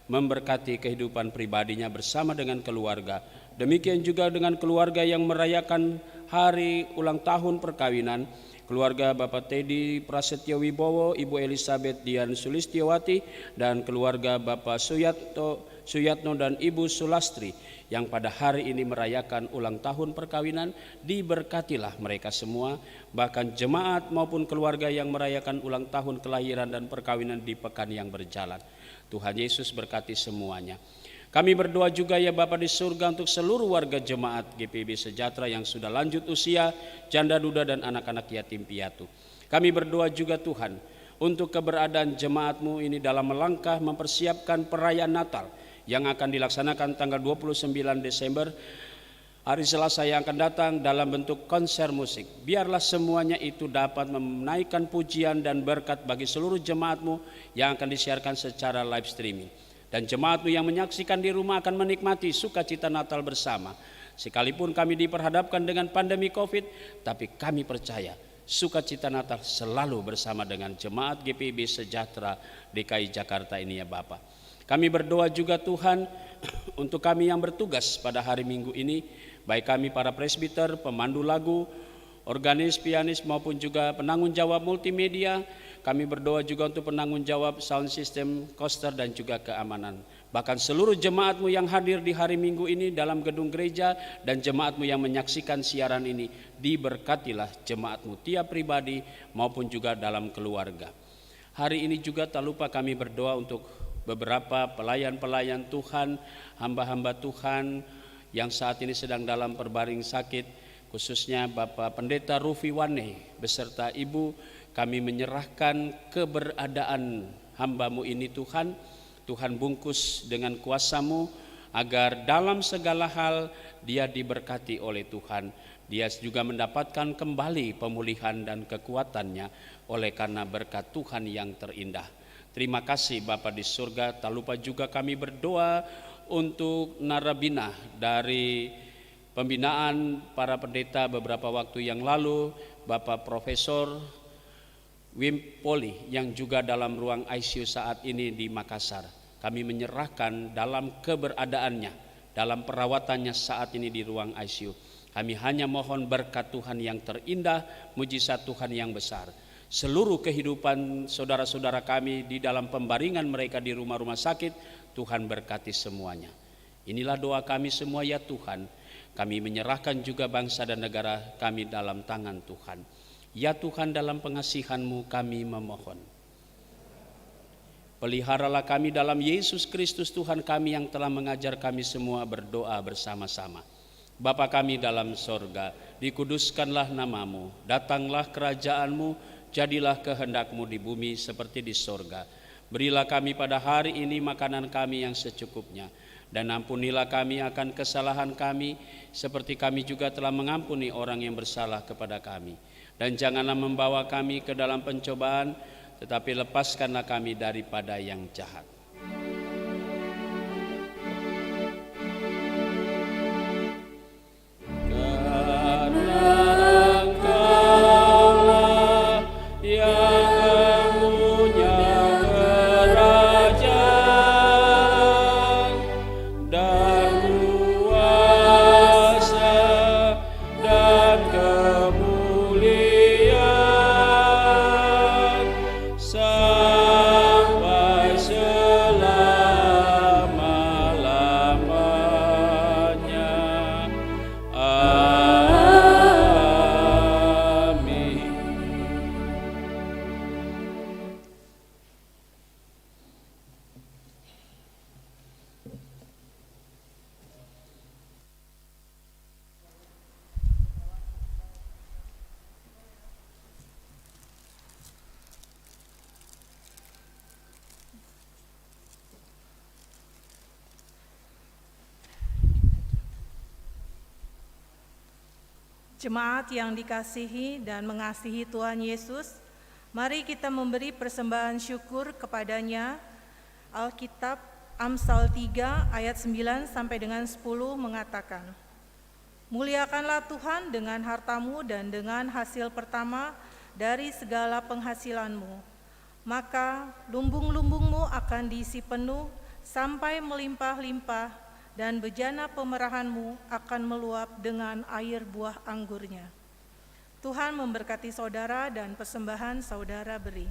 S2: memberkati kehidupan pribadinya bersama dengan keluarga. Demikian juga dengan keluarga yang merayakan hari ulang tahun perkawinan, keluarga Bapak Teddy Prasetyo Wibowo, Ibu Elizabeth Dian Sulistiawati, dan keluarga Bapak Suyatno dan Ibu Sulastri yang pada hari ini merayakan ulang tahun perkawinan. Diberkatilah mereka semua, bahkan jemaat maupun keluarga yang merayakan ulang tahun kelahiran dan perkawinan di pekan yang berjalan. Tuhan Yesus berkati semuanya. Kami berdoa juga ya Bapa di surga untuk seluruh warga jemaat GPB Sejahtera yang sudah lanjut usia, janda duda dan anak-anak yatim piatu. Kami berdoa juga Tuhan untuk keberadaan jemaat-Mu ini dalam melangkah mempersiapkan perayaan Natal yang akan dilaksanakan tanggal 29 Desember, hari Selasa yang akan datang, dalam bentuk konser musik. Biarlah semuanya itu dapat menaikkan pujian dan berkat bagi seluruh jemaat-Mu yang akan disiarkan secara live streaming. Dan jemaat-Mu yang menyaksikan di rumah akan menikmati sukacita Natal bersama. Sekalipun kami diperhadapkan dengan pandemi COVID, tapi kami percaya sukacita Natal selalu bersama dengan jemaat GPB Sejahtera DKI Jakarta ini ya Bapak. Kami berdoa juga Tuhan untuk kami yang bertugas pada hari Minggu ini, baik kami para presbiter, pemandu lagu, organis, pianis maupun juga penanggung jawab multimedia. Kami berdoa juga untuk penanggung jawab sound system, coaster dan juga keamanan. Bahkan seluruh jemaat-Mu yang hadir di hari Minggu ini dalam gedung gereja dan jemaat-Mu yang menyaksikan siaran ini, diberkatilah jemaat-Mu tiap pribadi maupun juga dalam keluarga. Hari ini juga tak lupa kami berdoa untuk beberapa pelayan-pelayan Tuhan, hamba-hamba Tuhan yang saat ini sedang dalam perbaring sakit, khususnya Bapak Pendeta Rufi Wane beserta Ibu. Kami menyerahkan keberadaan hamba-Mu ini Tuhan. Tuhan bungkus dengan kuasa-Mu agar dalam segala hal dia diberkati oleh Tuhan. Dia juga mendapatkan kembali pemulihan dan kekuatannya oleh karena berkat Tuhan yang terindah. Terima kasih Bapa di surga. Tak lupa juga kami berdoa untuk narabina dari pembinaan para pendeta beberapa waktu yang lalu, Bapak Profesor Wim Poli yang juga dalam ruang ICU saat ini di Makassar. Kami menyerahkan dalam keberadaannya, dalam perawatannya saat ini di ruang ICU. Kami hanya mohon berkat Tuhan yang terindah, mujizat Tuhan yang besar. Seluruh kehidupan saudara-saudara kami di dalam pembaringan mereka di rumah-rumah sakit, Tuhan berkati semuanya. Inilah doa kami semua ya Tuhan. Kami menyerahkan juga bangsa dan negara kami dalam tangan Tuhan. Ya Tuhan, dalam pengasihan-Mu kami memohon. Peliharalah kami dalam Yesus Kristus Tuhan kami yang telah mengajar kami semua berdoa bersama-sama. Bapa kami dalam sorga, dikuduskanlah namamu, datanglah kerajaanmu, jadilah kehendakmu di bumi seperti di sorga. Berilah kami pada hari ini makanan kami yang secukupnya, dan ampunilah kami akan kesalahan kami, seperti kami juga telah mengampuni orang yang bersalah kepada kami. Dan janganlah membawa kami ke dalam pencobaan, tetapi lepaskanlah kami daripada yang jahat.
S4: Jemaat yang dikasihi dan mengasihi Tuhan Yesus, mari kita memberi persembahan syukur kepadanya. Alkitab Amsal 3 ayat 9 sampai dengan 10 mengatakan, "Muliakanlah Tuhan dengan hartamu dan dengan hasil pertama dari segala penghasilanmu. Maka lumbung-lumbungmu akan diisi penuh sampai melimpah-limpah, dan bejana pemerahanmu akan meluap dengan air buah anggurnya." Tuhan memberkati saudara dan persembahan saudara beri.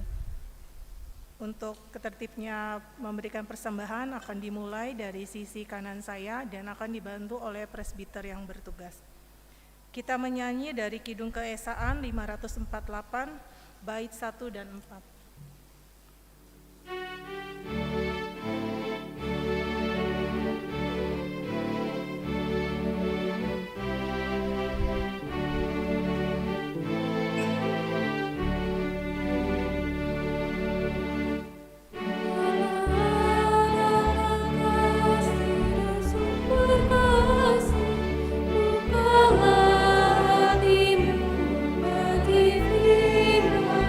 S4: Untuk ketertibnya memberikan persembahan akan dimulai dari sisi kanan saya dan akan dibantu oleh presbiter yang bertugas. Kita menyanyi dari Kidung Keesaan 548, bait 1 dan 4.
S5: Bukalah hatimu, hati firman-Mu.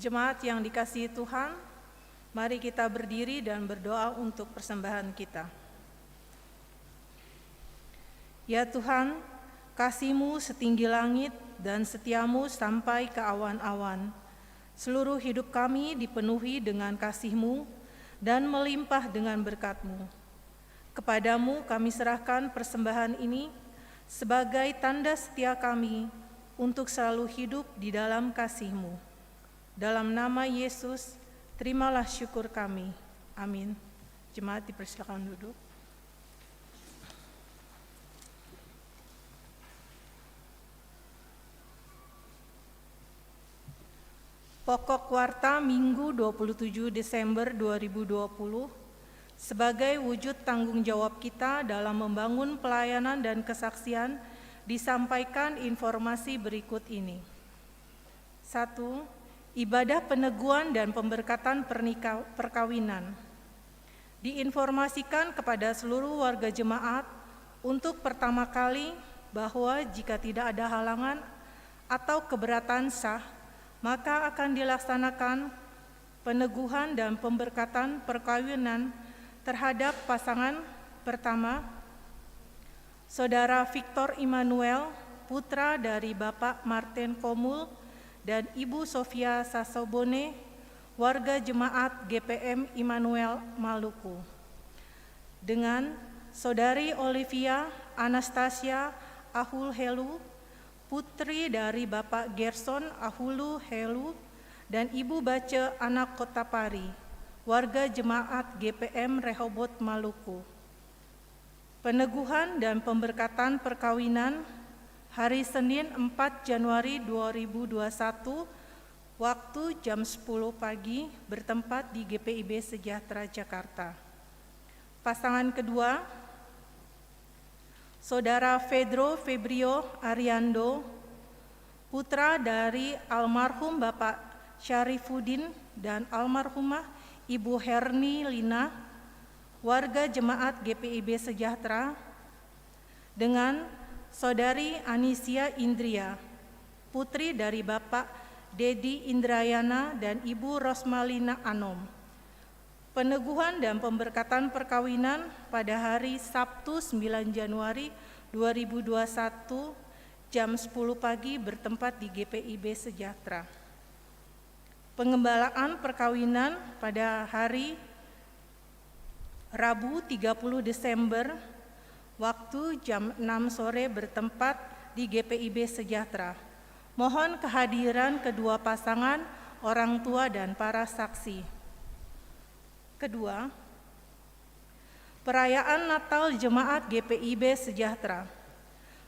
S4: Jemaat yang dikasihi Tuhan, mari kita berdiri dan berdoa untuk persembahan kita. Ya Tuhan, kasih-Mu setinggi langit dan setia-Mu sampai ke awan-awan. Seluruh hidup kami dipenuhi dengan kasih-Mu dan melimpah dengan berkat-Mu. Kepadamu kami serahkan persembahan ini sebagai tanda setia kami untuk selalu hidup di dalam kasih-Mu. Dalam nama Yesus, terimalah syukur kami. Amin. Jemaat dipersilakan duduk. Pokok Warta Minggu 27 Desember 2020 sebagai wujud tanggung jawab kita dalam membangun pelayanan dan kesaksian disampaikan informasi berikut ini. 1. Ibadah peneguhan dan pemberkatan perkawinan. Diinformasikan kepada seluruh warga jemaat untuk pertama kali bahwa jika tidak ada halangan atau keberatan sah, maka akan dilaksanakan peneguhan dan pemberkatan perkawinan terhadap pasangan pertama, Saudara Victor Immanuel, putra dari Bapak Martin Komul dan Ibu Sofia Sasobone, warga jemaat GPM Immanuel Maluku, dengan Saudari Olivia Anastasia Ahul Helu, putri dari Bapak Gerson Ahulu Helu dan Ibu Bace Anak Kota Pari, warga jemaat GPM Rehobot Maluku. Peneguhan dan pemberkatan perkawinan hari Senin 4 Januari 2021 waktu jam 10 pagi bertempat di GPIB Sejahtera Jakarta. Pasangan kedua, Saudara Pedro Febrio Ariando, putra dari almarhum Bapak Syarifuddin dan almarhumah Ibu Herni Lina, warga jemaat GPIB Sejahtera, dengan Saudari Anisia Indria, putri dari Bapak Dedi Indrayana dan Ibu Rosmalina Anom. Peneguhan dan pemberkatan perkawinan pada hari Sabtu 9 Januari 2021 jam 10 pagi bertempat di GPIB Sejahtera. Pengembalaan perkawinan pada hari Rabu 30 Desember waktu jam 6 sore bertempat di GPIB Sejahtera. Mohon kehadiran kedua pasangan, orang tua dan para saksi. Kedua, perayaan Natal Jemaat GPIB Sejahtera.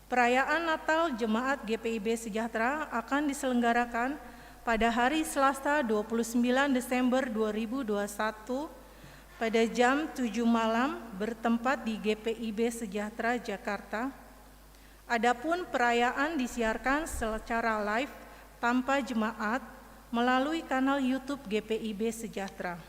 S4: Perayaan Natal Jemaat GPIB Sejahtera akan diselenggarakan pada hari Selasa 29 Desember 2021 pada jam 7 malam bertempat di GPIB Sejahtera Jakarta. Adapun perayaan disiarkan secara live tanpa jemaat melalui kanal YouTube GPIB Sejahtera.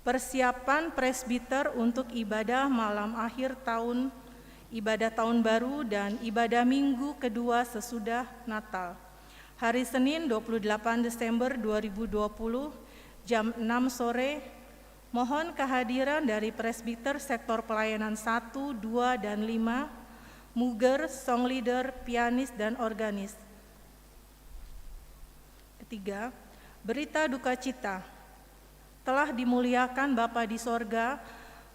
S4: Persiapan presbiter untuk ibadah malam akhir tahun, ibadah tahun baru dan ibadah minggu kedua sesudah Natal. Hari Senin 28 Desember 2020 jam 6 sore, mohon kehadiran dari presbiter sektor pelayanan 1, 2, dan 5, muger, song leader, pianis, dan organis. Ketiga, berita duka cita. Telah dimuliakan Bapa di sorga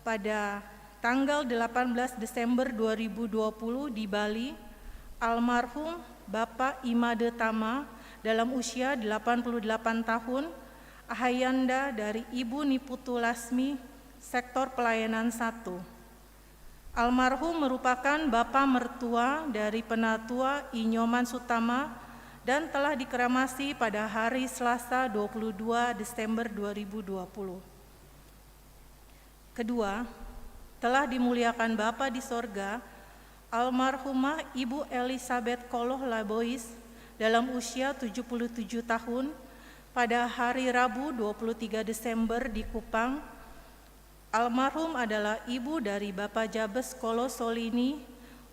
S4: pada tanggal 18 Desember 2020 di Bali, almarhum Bapak Imade Tama dalam usia 88 tahun, Ahayanda dari Ibu Niputu Lasmi, sektor pelayanan 1. Almarhum merupakan Bapak mertua dari Penatua Inyoman Sutama dan telah dikremasi pada hari Selasa 22 Desember 2020. Kedua, telah dimuliakan Bapa di sorga, almarhumah Ibu Elizabeth Koloh Labois dalam usia 77 tahun pada hari Rabu 23 Desember di Kupang. Almarhum adalah ibu dari Bapak Jabes Koloh Solini,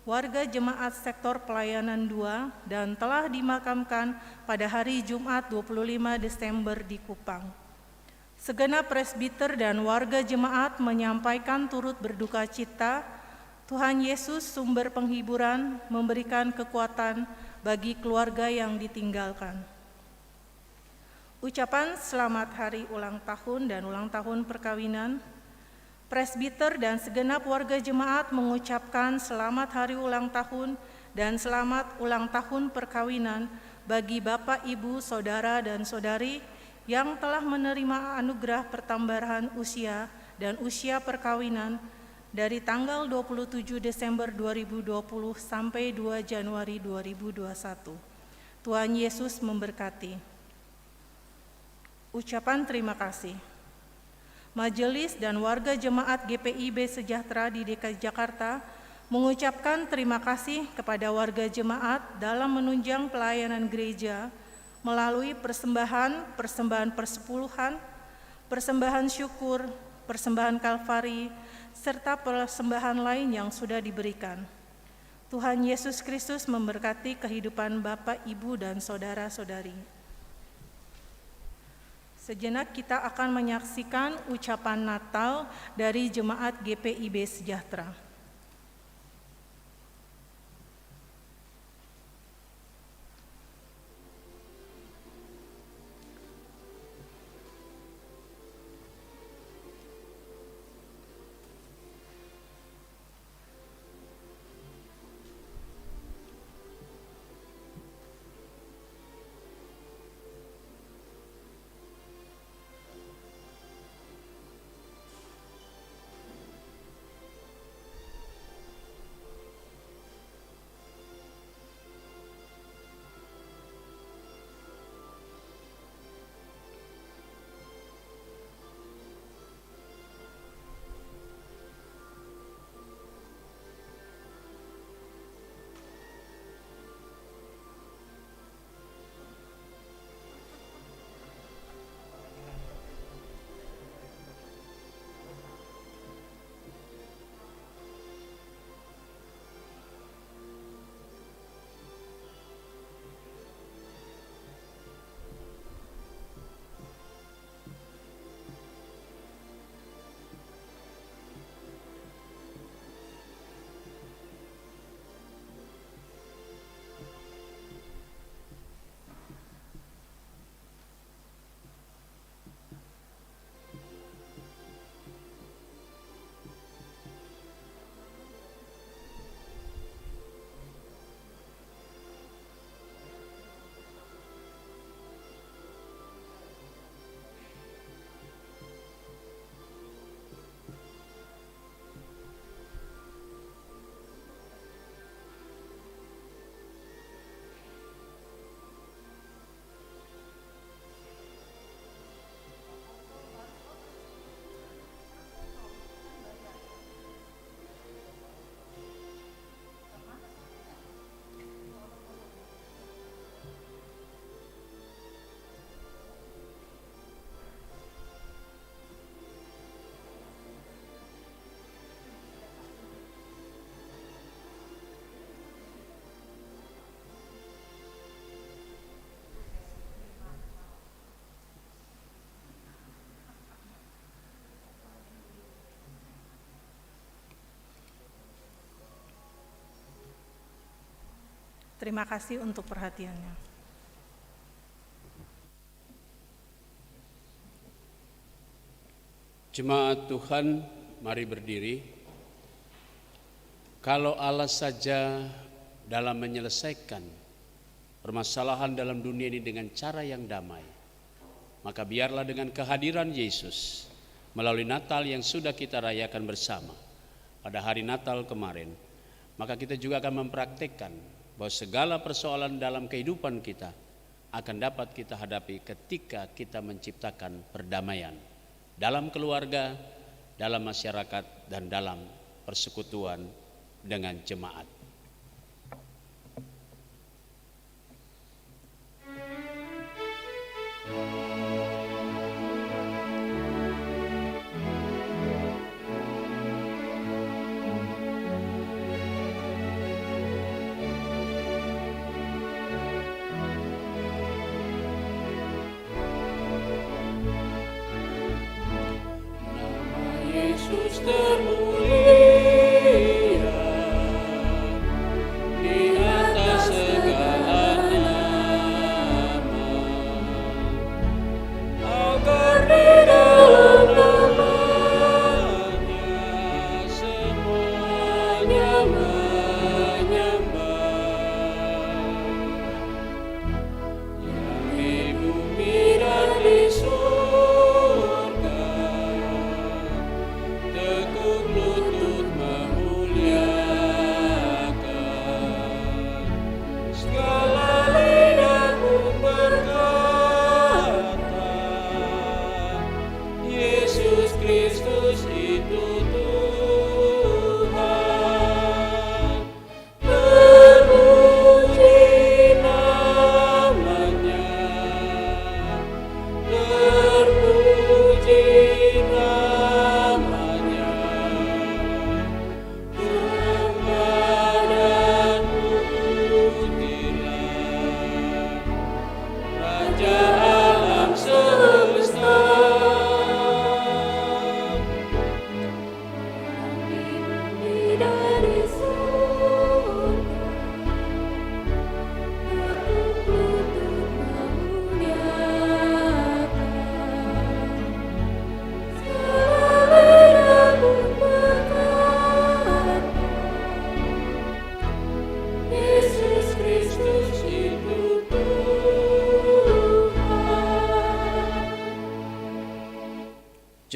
S4: warga jemaat sektor pelayanan 2 dan telah dimakamkan pada hari Jumat 25 Desember di Kupang. Segenap presbiter dan warga jemaat menyampaikan turut berduka cita. Tuhan Yesus sumber penghiburan memberikan kekuatan bagi keluarga yang ditinggalkan. Ucapan selamat hari ulang tahun dan ulang tahun perkawinan. Presbiter dan segenap warga jemaat mengucapkan selamat hari ulang tahun dan selamat ulang tahun perkawinan bagi Bapak, Ibu, Saudara, dan Saudari yang telah menerima anugerah pertambahan usia dan usia perkawinan dari tanggal 27 Desember 2020 sampai 2 Januari 2021. Tuhan Yesus memberkati. Ucapan terima kasih. Majelis dan warga jemaat GPIB Sejahtera di DKI Jakarta mengucapkan terima kasih kepada warga jemaat dalam menunjang pelayanan gereja melalui persembahan persepuluhan, persembahan syukur, persembahan kalvari, serta persembahan lain yang sudah diberikan. Tuhan Yesus Kristus memberkati kehidupan Bapak, Ibu, dan saudara-saudari. Sejenak kita akan menyaksikan ucapan Natal dari Jemaat GPIB Sejahtera. Terima kasih untuk perhatiannya.
S2: Jemaat Tuhan, mari berdiri. Kalau Allah saja dalam menyelesaikan permasalahan dalam dunia ini dengan cara yang damai, maka biarlah dengan kehadiran Yesus melalui Natal yang sudah kita rayakan bersama pada hari Natal kemarin, maka kita juga akan mempraktikkan bahwa segala persoalan dalam kehidupan kita akan dapat kita hadapi ketika kita menciptakan perdamaian dalam keluarga, dalam masyarakat, dan dalam persekutuan dengan jemaat.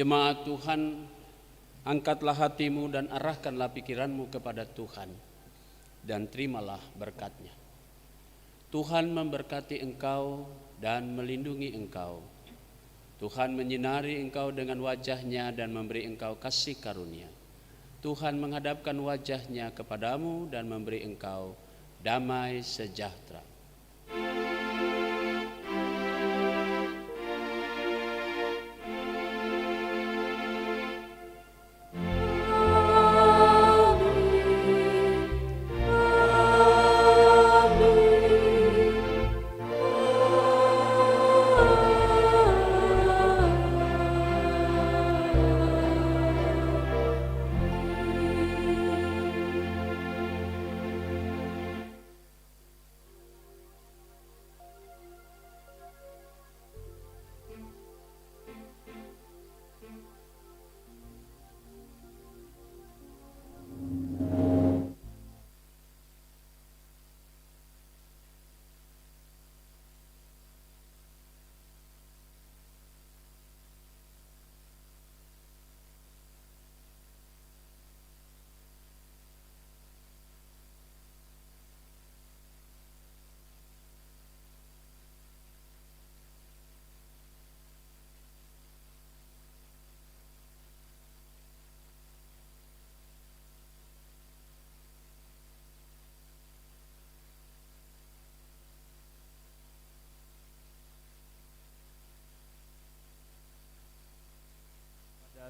S2: Jemaat Tuhan, angkatlah hatimu dan arahkanlah pikiranmu kepada Tuhan dan terimalah berkat-Nya. Tuhan memberkati engkau dan melindungi engkau. Tuhan menyinari engkau dengan wajah-Nya dan memberi engkau kasih karunia. Tuhan menghadapkan wajah-Nya kepadamu dan memberi engkau damai sejahtera.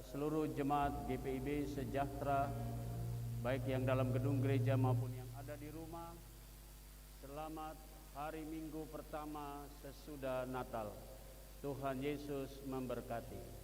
S2: Seluruh jemaat GPIB sejahtera, baik yang dalam gedung gereja maupun yang ada di rumah, selamat hari Minggu pertama sesudah Natal. Tuhan Yesus memberkati.